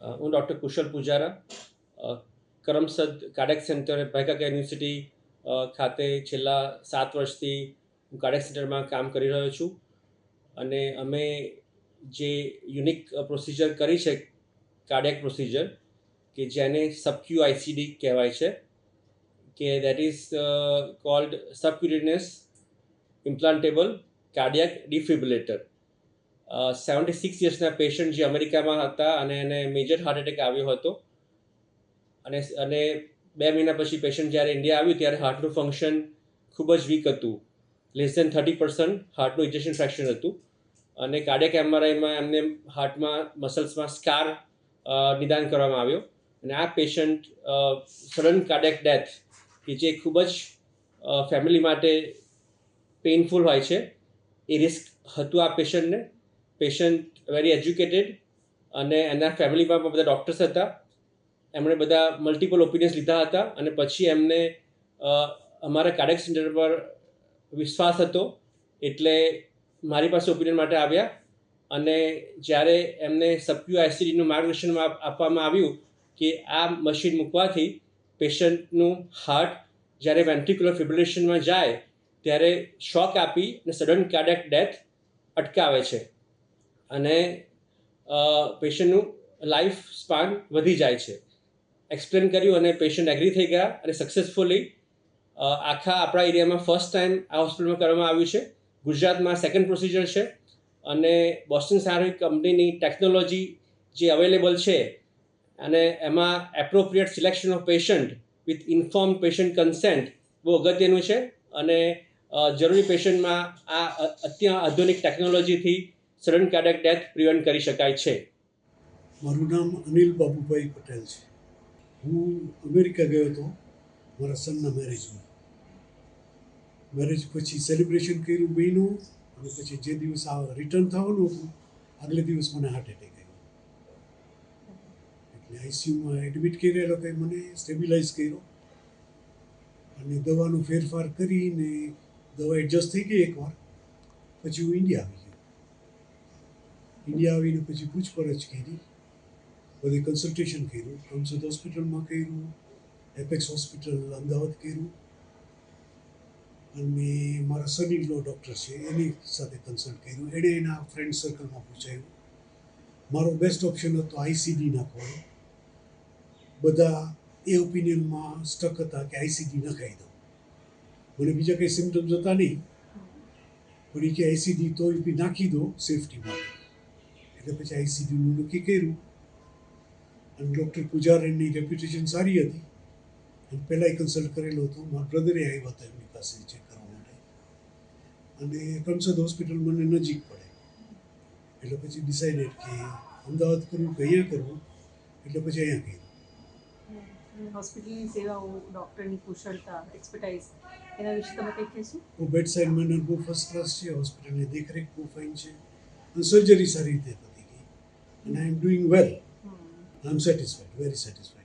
હું ડૉક્ટર કુશલ Pujara, Karamsad cardiac centre ભાઈકાકા university ખાતે છેલ્લા 7 વર્ષથી હું કાર્ડિયાક સેન્ટરમાં કામ કરી રહ્યો છું. અને અમે જે યુનિક પ્રોસિજર કરી છે કાર્ડિયાક પ્રોસિજર, કે જેને સબક્યુ આઈસીડી કહેવાય છે, કે that is called subcutaneous implantable cardiac defibrillator. 76 યર્સના પેશન્ટ જે અમેરિકામાં હતા અને એને મેજર હાર્ટ એટેક આવ્યો હતો. અને 2 મહિના પછી પેશન્ટ જ્યારે ઇન્ડિયા આવ્યું ત્યારે હાર્ટનું ફંક્શન ખૂબ જ વીક હતું. લેસ દેન 30% હાર્ટનું ઇજેક્શન ફ્રેક્શન હતું. અને કાર્ડિયાક એમઆરઆઈમાં એમને હાર્ટમાં મસલ્સમાં સ્કાર નિદાન કરવામાં આવ્યો. અને આ પેશન્ટ સડન કાર્ડિયાક ડેથ, કે જે ખૂબ જ ફેમિલી માટે પેઇનફુલ હોય છે, એ રિસ્ક હતું આ પેશન્ટને. પેશન્ટ વેરી એજ્યુકેટેડ અને એના ફેમિલીમાં પણ બધા ડૉક્ટર્સ હતા. એમણે બધા મલ્ટિપલ ઓપિનિયન્સ લીધા હતા અને પછી એમને અમારા કાર્ડિયાક સેન્ટર પર વિશ્વાસ હતો, એટલે મારી પાસે ઓપિનિયન માટે આવ્યા. અને જ્યારે એમને સબક્યુ આઈસીડીનું માર્ગદર્શન આપવામાં આવ્યું કે આ મશીન મૂકવાથી પેશન્ટનું હાર્ટ જ્યારે વેન્ટ્રિક્યુલર ફિબ્રિલેશનમાં જાય ત્યારે શોક આપી અને સડન કાર્ડિયાક ડેથ અટકાવે છે અને પેશન્ટનું લાઈફ સ્પાન વધી જાય છે. એક્સપ્લેન કર્યું અને પેશન્ટ એગ્રી થઈ ગયા અને સક્સેસફુલી આખા આપણા એરિયામાં ફર્સ્ટ ટાઈમ આ હોસ્પિટલમાં કરવામાં આવ્યું છે. ગુજરાતમાં સેકન્ડ પ્રોસિજર છે અને બોસ્ટન સાયન્ટિફિક કંપનીની ટેકનોલોજી જે અવેલેબલ છે અને એમાં appropriate selection of patient with inform patient consent બહુ અગત્યનું છે. અને જરૂરી પેશન્ટમાં આ અત્યાધુનિક ટેકનોલોજીથી સડન કાર્ડિયાક ડેથ પ્રિવેન્ટ કરી શકાય છે. મારું નામ અનિલ બાબુભાઈ પટેલ છે. હું અમેરિકા ગયો હતો મારા સનના મેરેજમાં. મેરેજ પછી સેલિબ્રેશન કર્યું મહિનું, અને પછી જે દિવસ રિટર્ન થવાનું હતું આગલે દિવસ મને હાર્ટ એટેક આવ્યો. એટલે આઈસીયુમાં એડમિટ કર્યા, એ લોકોએ મને સ્ટેબિલાઇઝ કર્યો અને દવાનો ફેરફાર કરીને દવા એડજસ્ટ થઈ ગઈ એકવાર. પછી હું ઇન્ડિયા આવી ગયો. ઇન્ડિયા આવીને પછી પૂછપરછ કરી, બધી કન્સલ્ટેશન કર્યું. કરમસદ હોસ્પિટલમાં કર્યું, એપેક્સ હોસ્પિટલ અમદાવાદ કર્યું, અને મારા સન ઇન લો ડૉક્ટર છે એની સાથે કન્સલ્ટ કર્યું. એણે એના ફ્રેન્ડ સર્કલમાં પૂછાયું. મારો બેસ્ટ ઓપ્શન હતો આઈસીડી નાખવાનો. બધા એ ઓપિનિયનમાં સ્ટક હતા કે આઈસીડી નખાઈ દો. મને બીજા કંઈ સિમ્ટમ્સ હતા નહીં, પણ એ કે આઈસીડી તો બી નાખી દો સેફટી માટે. એટલે પછી આઈસીડીનું નક્કી કર્યું. અને ડૉક્ટર પૂજારાની રેપ્યુટેશન સારી હતી અને પહેલાંય કન્સલ્ટ કરેલો હતો. મારા બ્રદરે આવ્યા હતા એમની પાસે ચેક કરવા માટે. અને કરમસદ હોસ્પિટલ મને નજીક પડે એટલે પછી ડિસાઇડેડ કે અમદાવાદ કરવું કે અહીંયા કરવું, એટલે પછી અહીંયા કર્યું. હોસ્પિટલની સેવાઓ, ડૉક્ટરની કુશળતા, એક્સપર્ટાઇઝ, એના વિશે તમે કંઈક કહેશો? બેડ સાઇડ મેનર બહુ ફર્સ્ટ ક્લાસ છે. હોસ્પિટલની દેખરેખ બહુ ફાઇન છે અને સર્જરી સારી રીતે પતી ગઈ. અને I am doing well. I am satisfied, very satisfied.